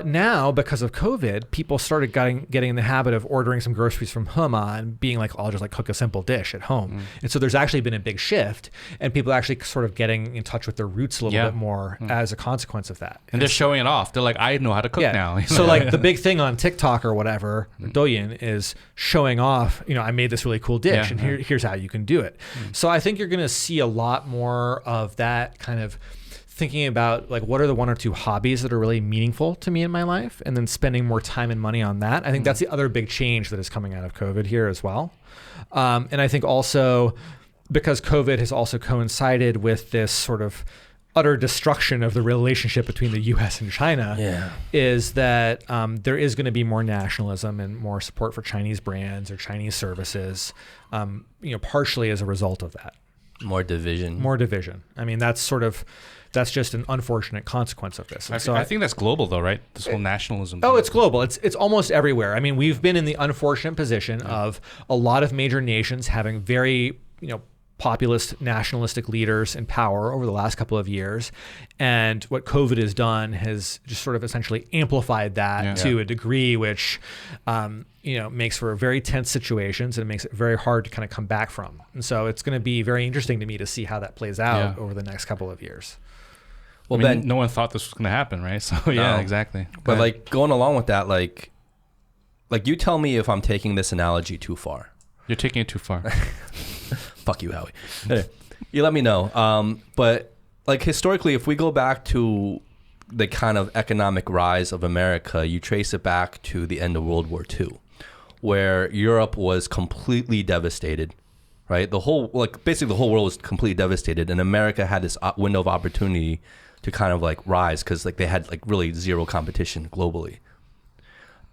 But now, because of COVID, people started getting in the habit of ordering some groceries from Hema and being like, I'll just like cook a simple dish at home. And so there's actually been a big shift, and people are actually sort of getting in touch with their roots a little bit more as a consequence of that. And they're showing it off. They're like, I know how to cook now. So like the big thing on TikTok or whatever, Douyin, is showing off, I made this really cool dish and here's how you can do it. So I think you're going to see a lot more of that kind of thinking about like what are the one or two hobbies that are really meaningful to me in my life, and then spending more time and money on that. I think that's the other big change that is coming out of COVID here as well. And I think also because COVID has also coincided with this sort of utter destruction of the relationship between the US and China, is that there is going to be more nationalism and more support for Chinese brands or Chinese services, partially as a result of that. More division. I mean, that's just an unfortunate consequence of this. I think that's global though, right? This whole nationalism. Oh, it's global. It's almost everywhere. I mean, we've been in the unfortunate position of a lot of major nations having very, populist nationalistic leaders in power over the last couple of years. And what COVID has done has just sort of essentially amplified that to a degree, which, makes for very tense situations, and it makes it very hard to kind of come back from. And so it's going to be very interesting to me to see how that plays out over the next couple of years. Well, Ben, no one thought this was going to happen, right? So yeah, exactly. But like going along with that, like you tell me if I'm taking this analogy too far. You're taking it too far. Fuck you, Howie. You let me know. But like historically, if we go back to the kind of economic rise of America, you trace it back to the end of World War II, where Europe was completely devastated, right? Basically the whole world was completely devastated, and America had this window of opportunity to kind of like rise because like they had like really zero competition globally.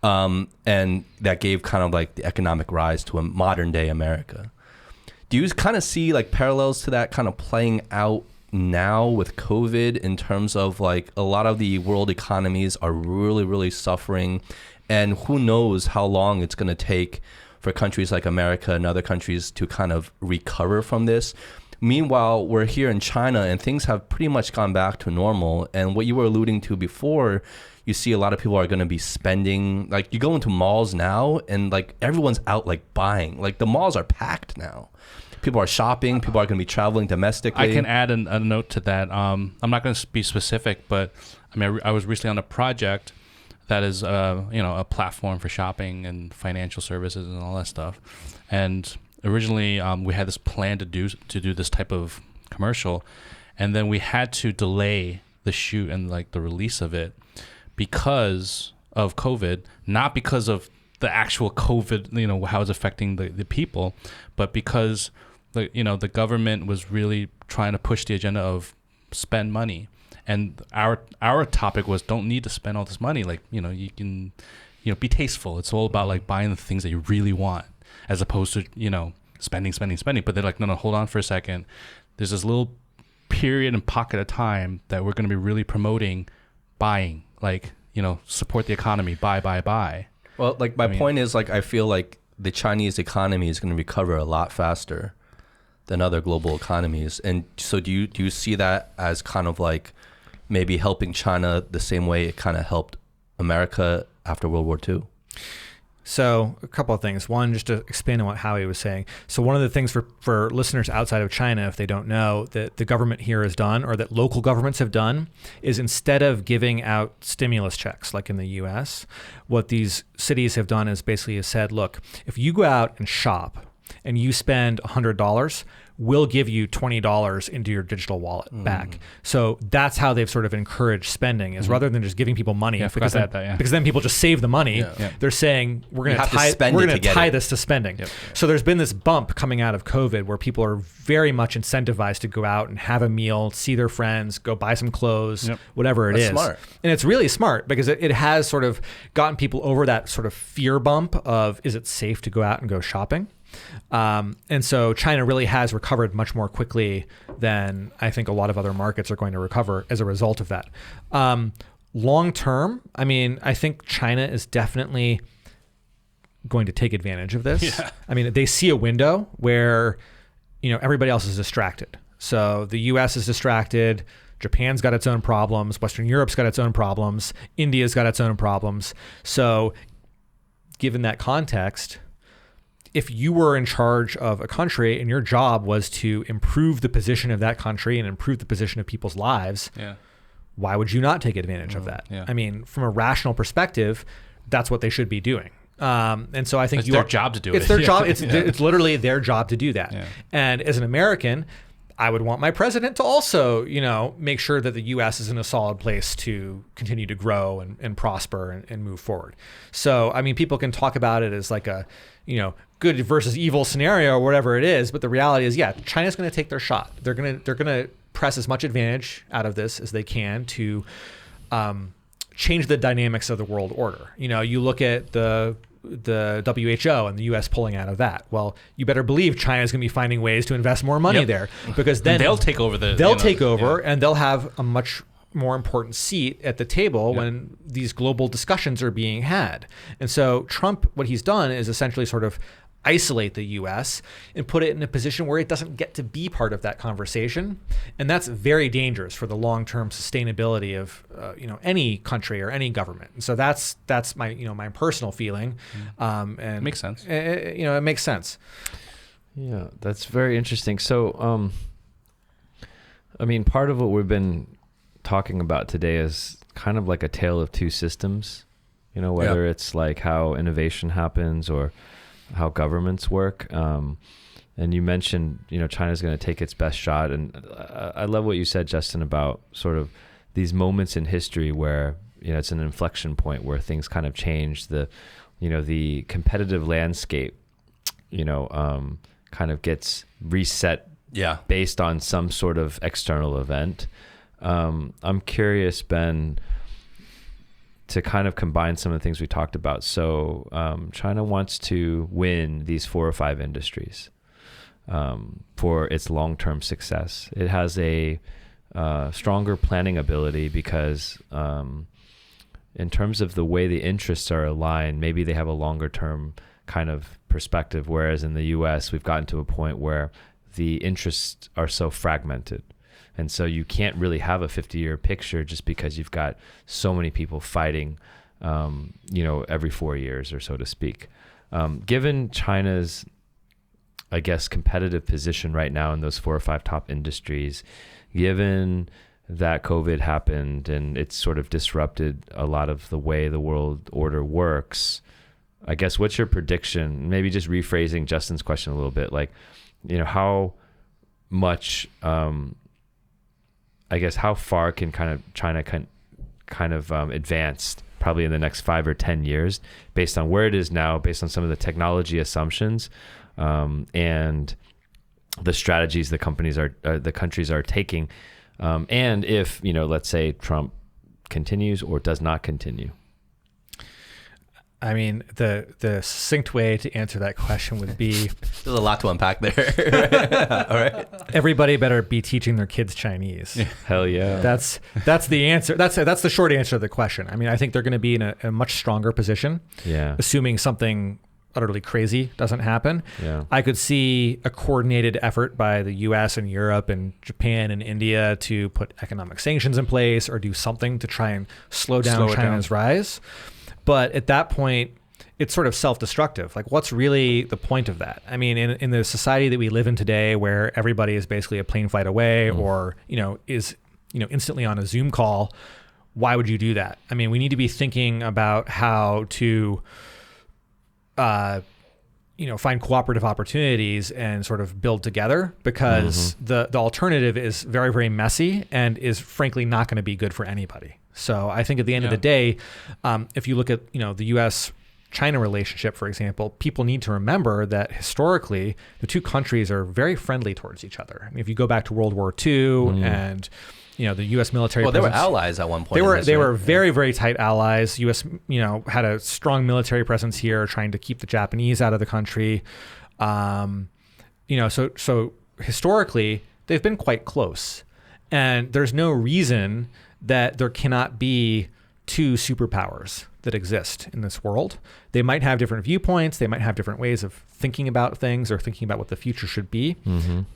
And that gave kind of like the economic rise to a modern day America. Do you kind of see like parallels to that kind of playing out now with COVID in terms of like a lot of the world economies are really, really suffering, and who knows how long it's going to take for countries like America and other countries to kind of recover from this? Meanwhile, we're here in China and things have pretty much gone back to normal. And what you were alluding to before, you see a lot of people are going to be spending, like you go into malls now and like everyone's out like buying, like the malls are packed now. People are shopping, people are going to be traveling domestically. I can add a note to that. I'm not going to be specific, but I mean, I was recently on a project that is, a platform for shopping and financial services and all that stuff. And originally, we had this plan to do this type of commercial, and then we had to delay the shoot and like the release of it because of COVID, not because of the actual COVID, how it's affecting the people, but because the government was really trying to push the agenda of spend money. And our topic was don't need to spend all this money. Like, you can, be tasteful. It's all about like buying the things that you really want as opposed to, spending. But they're like, no, hold on for a second. There's this little period and pocket of time that we're going to be really promoting buying, like, support the economy, buy. Well, like my point is like, I feel like the Chinese economy is going to recover a lot faster than other global economies. And so do you see that as kind of like maybe helping China the same way it kind of helped America after World War II? So a couple of things. One, just to expand on what Howie was saying. So one of the things for listeners outside of China, if they don't know, that the government here has done, or that local governments have done, is instead of giving out stimulus checks like in the US, what these cities have done is basically said, look, if you go out and shop and you spend $100, we'll give you $20 into your digital wallet back. So that's how they've sort of encouraged spending, is rather than just giving people money, because then people just save the money. They're saying we're going to tie this to spending. So there's been this bump coming out of COVID where people are very much incentivized to go out and have a meal, see their friends, go buy some clothes, whatever it is. Smart. And it's really smart because it has sort of gotten people over that sort of fear bump of, is it safe to go out and go shopping? And so China really has recovered much more quickly than I think a lot of other markets are going to recover as a result of that. Long term, I mean, I think China is definitely going to take advantage of this. I mean, they see a window where, everybody else is distracted. So the US is distracted, Japan's got its own problems. Western Europe's got its own problems. India's got its own problems. So given that context, if you were in charge of a country and your job was to improve the position of that country and improve the position of people's lives, why would you not take advantage of that? Yeah. I mean, from a rational perspective, that's what they should be doing. And so I think It's their job to do it's it. their job. It's literally their job to do that. Yeah. And as an American, I would want my president to also, make sure that the U.S. is in a solid place to continue to grow and prosper and move forward. So, I mean, people can talk about it as like a, good versus evil scenario or whatever it is, but the reality is, China's going to take their shot. They're going to press as much advantage out of this as they can to change the dynamics of the world order. You look at the WHO and the U.S. pulling out of that. Well, you better believe China's going to be finding ways to invest more money there, because then they'll take over and they'll have a much more important seat at the table when these global discussions are being had. And so Trump, what he's done is essentially sort of isolate the U.S. and put it in a position where it doesn't get to be part of that conversation, and that's very dangerous for the long-term sustainability of any country or any government. And so that's my my personal feeling. And it makes sense. It makes sense. Yeah, that's very interesting. So, I mean, part of what we've been talking about today is kind of like a tale of two systems. Whether it's like how innovation happens or how governments work. And you mentioned, China's going to take its best shot. And I love what you said, Justin, about sort of these moments in history where, it's an inflection point where things kind of change. The competitive landscape, kind of gets reset based on some sort of external event. I'm curious, Ben, to kind of combine some of the things we talked about. So China wants to win these 4 or 5 industries for its long-term success. It has a stronger planning ability because in terms of the way the interests are aligned, maybe they have a longer-term kind of perspective, whereas in the U.S., we've gotten to a point where the interests are so fragmented. And so you can't really have a 50-year picture just because you've got so many people fighting, every 4 years or so to speak. Given China's, I guess, competitive position right now in those 4 or 5 top industries, given that COVID happened and it's sort of disrupted a lot of the way the world order works, I guess, what's your prediction? Maybe just rephrasing Justin's question a little bit, like, how much... I guess how far can China advance probably in the next 5 or 10 years based on where it is now, based on some of the technology assumptions and the strategies the countries are taking, and if let's say Trump continues or does not continue. I mean, the succinct way to answer that question would be... There's a lot to unpack there. All right. Everybody better be teaching their kids Chinese. Hell yeah. That's the answer. That's the short answer to the question. I mean, I think they're going to be in a much stronger position. Yeah. Assuming something utterly crazy doesn't happen. Yeah. I could see a coordinated effort by the U.S. and Europe and Japan and India to put economic sanctions in place or do something to try and slow down China's rise. But at that point, it's sort of self-destructive. Like, what's really the point of that? I mean, in the society that we live in today, where everybody is basically a plane flight away, or is instantly on a Zoom call, why would you do that? I mean, we need to be thinking about how to, find cooperative opportunities and sort of build together, because the alternative is very, very messy and is frankly not going to be good for anybody. So I think at the end of the day, if you look at, the U.S.-China relationship, for example, people need to remember that historically the two countries are very friendly towards each other. I mean, if you go back to World War II and, the U.S. military presence, they were allies at one point. They were very, very tight allies. U.S., had a strong military presence here, trying to keep the Japanese out of the country. So historically they've been quite close, and there's no reason that there cannot be two superpowers that exist in this world. They might have different viewpoints. They might have different ways of thinking about things or thinking about what the future should be.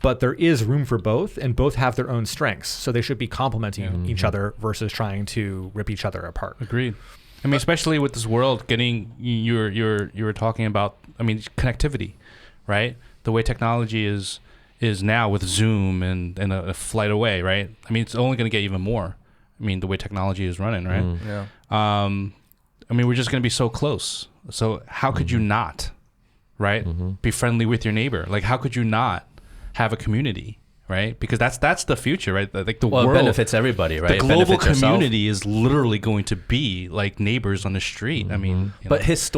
But there is room for both, and both have their own strengths. So they should be complementing each other versus trying to rip each other apart. Agreed. I mean, especially with this world getting, you were talking about, I mean, connectivity, right? The way technology is now with Zoom and a flight away, right? I mean, it's only going to get even more. I mean, the way technology is running, right? Yeah. I mean, we're just going to be so close. So how could you not, right? Be friendly with your neighbor. Like, how could you not have a community, right? Because that's the future, right? Like the world, it benefits everybody, right? The global community is literally going to be like neighbors on the street. I mean, but